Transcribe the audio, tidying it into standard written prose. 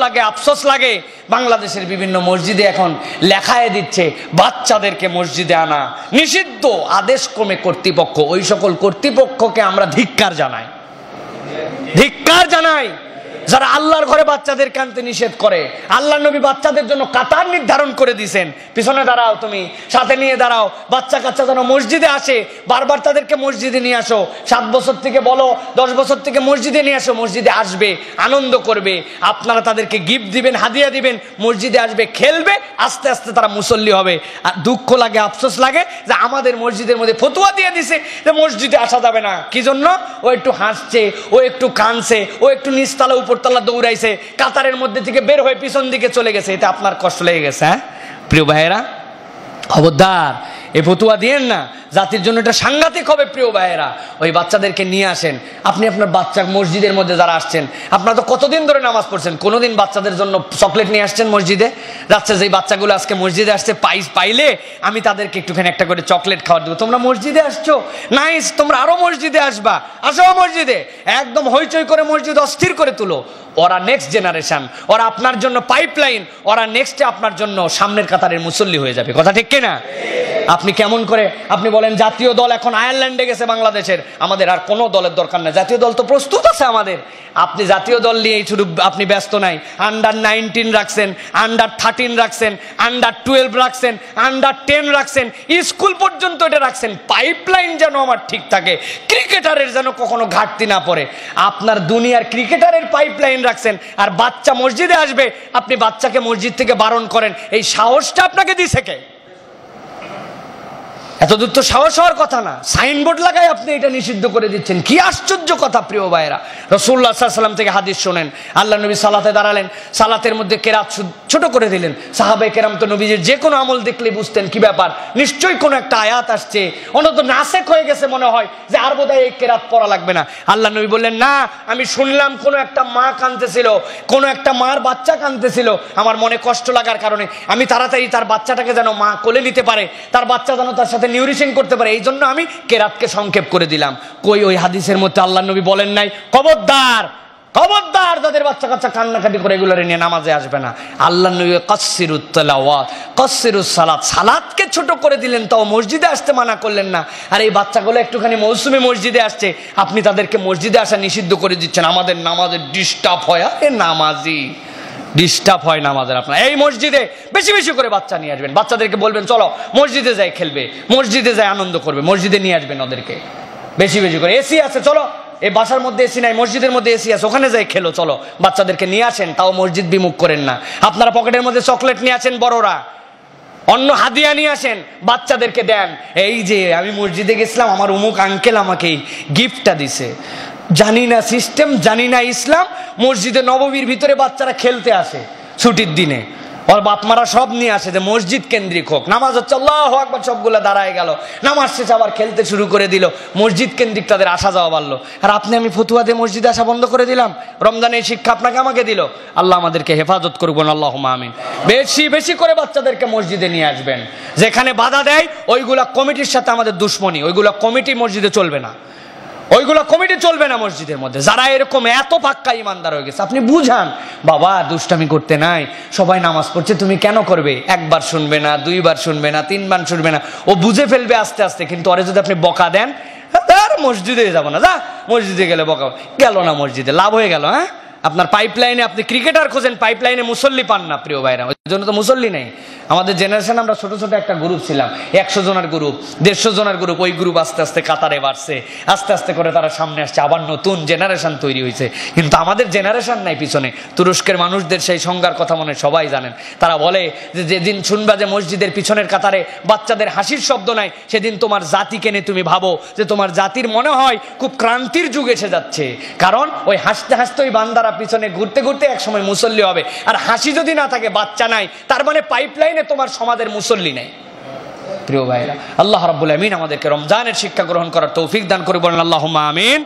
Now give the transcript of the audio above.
লাগে, আফসোস লাগে, বাংলাদেশের বিভিন্ন মসজিদে এখন লেখায় দিচ্ছে বাচ্চাদেরকে মসজিদে আনা নিষিদ্ধ, আদেশ ক্রমে কর্তৃপক্ষ। ওই সকল কর্তৃপক্ষকে আমরা ধিক্কার জানাই, ধিক্কার জানাই যারা আল্লাহর ঘরে বাচ্চাদেরকে আনতে নিষেধ করে। আল্লাহর নবী বাচ্চাদের জন্য কাতার নির্ধারণ করে দিয়েছেন, পিছনে দাঁড়াও, তুমি সাথে নিয়ে দাঁড়াও, বাচ্চা কাচ্চা যেন মসজিদে আসে, বারবার তাদেরকে মসজিদে নিয়ে আসো। 7 বছর থেকে বলো, 10 বছর থেকে মসজিদে নিয়ে আসো, মসজিদে আসবে, আনন্দ করবে, আপনারা তাদেরকে গিফট দিবেন, হাদিয়া দিবেন, মসজিদে আসবে, খেলবে, আস্তে আস্তে তারা মুসল্লি হবে। আর দুঃখ লাগে, আফসোস লাগে যে আমাদের মসজিদের মধ্যে ফতোয়া দিয়ে দিছে যে মসজিদে আসা যাবে না। কি জন্য? ও একটু হাসছে, ও একটু কানছে, ও একটু নিচতলা উপরতলা দৌড়াইছে, কাতারের মধ্যে থেকে বের হয়ে পিছন দিকে চলে গেছে, এটা আপনার কষ্ট লেগে গেছে। হ্যাঁ প্রিয় ভাইয়েরা, খবরদার এ ফতুয়া দিয়েন না, জাতির জন্য এটা সাংঘাতিক হবে। প্রিয় ভাইয়েরা, ওই বাচ্চাদেরকে নিয়ে আসেন। আপনি আপনার বাচ্চা মসজিদের মধ্যে যারা আসছেন, আপনারা তো কতদিন ধরে নামাজ পড়ছেন, কোনোদিন বাচ্চাদের জন্য চকলেট নিয়ে আসছেন মসজিদে? যাচ্ছে যে বাচ্চাগুলো আজকে মসজিদে আসছে, পাইলে আমি তাদেরকে একটুখানি একটা করে চকলেট খাওয়ার দেবো। তোমরা মসজিদে আসছো, নাইস, তোমরা আরো মসজিদে আসবা, আসো মসজিদে, একদম হইচই করে মসজিদ অস্থির করে তুলো। ওরা নেক্সট জেনারেশন, ওরা আপনার জন্য পাইপলাইন, ওরা নেক্সটে আপনার জন্য সামনের কাতারের মুসল্লি হয়ে যাবে। কথা ঠিক কিনা? আপনি কেমন করে আপনি বলেন জাতীয় দল এখন আয়ারল্যান্ডে গেছে বাংলাদেশের, আমাদের আর কোনো দলের দরকার নাই, জাতীয় দল তো প্রস্তুত আছে আমাদের। আপনি জাতীয় দল নিয়ে শুধু আপনি ব্যস্ত নাই, আন্ডার 19 রাখছেন, আন্ডার 13 রাখছেন, আন্ডার 12 রাখছেন, আন্ডার 10 রাখছেন, স্কুল পর্যন্ত এটা রাখছেন। পাইপলাইন যেন আমার ঠিক থাকে, ক্রিকেটারের যেন কখনো ঘাটতি না পড়ে। আপনার দুনিয়ার ক্রিকেটারের পাইপলাইন রাখছেন, আর বাচ্চা মসজিদে আসবে, আপনি বাচ্চাকে মসজিদ থেকে বারণ করেন। এই সাহসটা আপনাকে দিছে কে? এতদূর তো সাহস হওয়ার কথা না, সাইনবোর্ড লাগায় আপনি এটা নিষিদ্ধ করে দিচ্ছেন। কি আশ্চর্য কথা প্রিয় ভাইয়েরা। রাসূলুল্লাহ সাল্লাল্লাহু আলাইহি ওয়াসাল্লাম থেকে হাদিস শোনেন, আল্লাহ নবী সালাতে দাঁড়ালেন, সালাতের মধ্যে কেরাত ছোট করে দিলেন। সাহাবায়ে কেরাম তো নবীজির যে কোনো আমল দেখলে বুঝতেন কি ব্যাপার, নিশ্চয়ই কোনো একটা আয়াত আসছে, অন্তত নাসেখ হয়ে গেছে মনে হয়, যে আর বোধহয় এই কেরাত পড়া লাগবে না। আল্লাহ নবী বললেন, না, আমি শুনলাম কোনো একটা মা কাঁদতেছিল, কোনো একটা মার বাচ্চা কাঁদতেছিল, আমার মনে কষ্ট লাগার কারণে আমি তাড়াতাড়ি তার বাচ্চাটাকে যেন মা কোলে নিতে পারে, তার বাচ্চা যেন তার সাথে নিউরিশিং করতে পারে, এই জন্য আমি কেরাতকে সংক্ষেপ করে দিলাম। কই ওই হাদিসের মধ্যে আল্লাহ নবী বলেন নাই খবরদার, খবরদার যাদের বাচ্চা কাচ্চা কান্নাকাটি করে এগুলো নিয়ে নামাজে আসবে না। আল্লাহ নবী কাসসিরুত তিলাওয়াত, কাসসিরুস সালাত, সালাতকে ছোট করে দিলেন, তাও মসজিদে আসতে মানা করলেন না। আর এই বাচ্চাগুলো একটুখানি মৌসুমে মসজিদে আসছে, আপনি তাদেরকে মসজিদে আসা নিষিদ্ধ করে দিচ্ছেন। আমাদের নামাজের ডিস্টার্ব হয়, এ নামাজি ডিস্টার্ব হয় নামাজের। আপনার এই মসজিদে বেশি বেশি করে বাচ্চা নিয়ে আসবেন, বাচ্চাদেরকে বলবেন চলো মসজিদে যাই খেলবে, মসজিদে যাই আনন্দ করবে, মসজিদে নিয়ে আসবেন ওদেরকে বেশি বেশি করে। এসি আছে, চলো, এই বাসার মধ্যে এসি নাই, মসজিদের মধ্যে এসি আছে, ওখানে যাই খেলো, চলো, বাচ্চাদেরকে নিয়ে আসেন, তাও মসজিদ বিমুখ করেন না। আপনারা পকেটের মধ্যে চকলেট নিয়ে আসেন, বড়রা অন্য হাদিয়া নিয়ে আসেন, বাচ্চাদেরকে দেন, এই যে আমি মসজিদে গেছিলাম, আমার অমুক আঙ্কেল আমাকে গিফটটা দিছে। জানি না সিস্টেম, জানি না ইসলাম, মসজিদে নববীর ভিতরে বাচ্চারা খেলতে আসে ছুটির দিনে, ওর বাপ মারা সব নিয়ে আসে যে মসজিদ কেন্দ্রিক হোক, নামাজ হচ্ছে আল্লাহু আকবার, সবগুলো দাঁড়ায় গেল, নামাজ শেষে আবার খেলতে শুরু করে দিল, মসজিদ কেন্দ্রিক তাদের আসা যাওয়া বাড়লো। আর আপনি আমি ফতুয়া দিয়ে মসজিদে আসা বন্ধ করে দিলাম। রমজানের শিক্ষা আপনাকে আমাকে দিল, আল্লাহ আমাদেরকে হেফাজত করবেন, আল্লাহুম্মা আমিন। বেশি বেশি করে বাচ্চাদেরকে মসজিদে নিয়ে আসবেন। যেখানে বাধা দেয় ওইগুলা কমিটির সাথে আমাদের দুশ্মনী, ওইগুলা কমিটি মসজিদে চলবে না, ওইগুলো কমিটি চলবে না মসজিদের মধ্যে। যারা এরকম এত পাক্কা ইমানদার হয়ে গেছে, আপনি বুঝান, বাবা দুষ্টামি করতে নাই, সবাই নামাজ পড়ছে, তুমি কেন করবে? একবার শুনবে না, 2 বার শুনবে না, 3 বার শুনবে না, ও বুঝে ফেলবে আস্তে আস্তে। কিন্তু ওরে যদি আপনি বকা দেন, তার মসজিদে যাবো না, যা মসজিদে গেলে বকা গেল না, মসজিদে লাভ হয়ে গেল। হ্যাঁ, আপনার পাইপলাইনে আপনি ক্রিকেটার খোঁজেন, পাইপলাইনে মুসল্লি পান না প্রিয় ভাইরা, ওই জন্য তো মুসল্লি নেই। আমাদের জেনারেশন আমরা ছোট ছোট একটা গ্রুপ ছিলাম, 100 জনের গ্রুপ, 150 জনের গ্রুপ, ওই গ্রুপ আস্তে আস্তে কাতারে বাড়ছে, আস্তে আস্তে করে তারা সামনে আসছে, আবার নতুন জেনারেশন তৈরি হয়েছে। কিন্তু আমাদের জেনারেশন নাই পিছনে। তুরস্কের মানুষদের সেই সংজ্ঞার কথা মনে সবাই জানেন, তারা বলে যে যেদিন শুনবা যে মসজিদের পিছনের কাতারে বাচ্চাদের হাসির শব্দ নাই, সেদিন তোমার জাতিকে নিয়ে তুমি ভাবো যে তোমার জাতির মনে হয় খুব ক্রান্তির যুগ এসে যাচ্ছে। কারণ ওই হাসতে হাসতে ওই বান্দারা পিছনে ঘুরতে ঘুরতে একসময় মুসল্লি হবে। আর হাসি যদি না থাকে, বাচ্চা নাই, তার মানে পাইপলাইনে তোমার সমাজের মুসল্লি নেই। প্রিয় ভাইরা, আল্লাহ রাব্বুল আমিন আমাদেরকে রমজানের শিক্ষা গ্রহণ করার তৌফিক দান করে, বলেন আল্লাহুম্মা আমিন।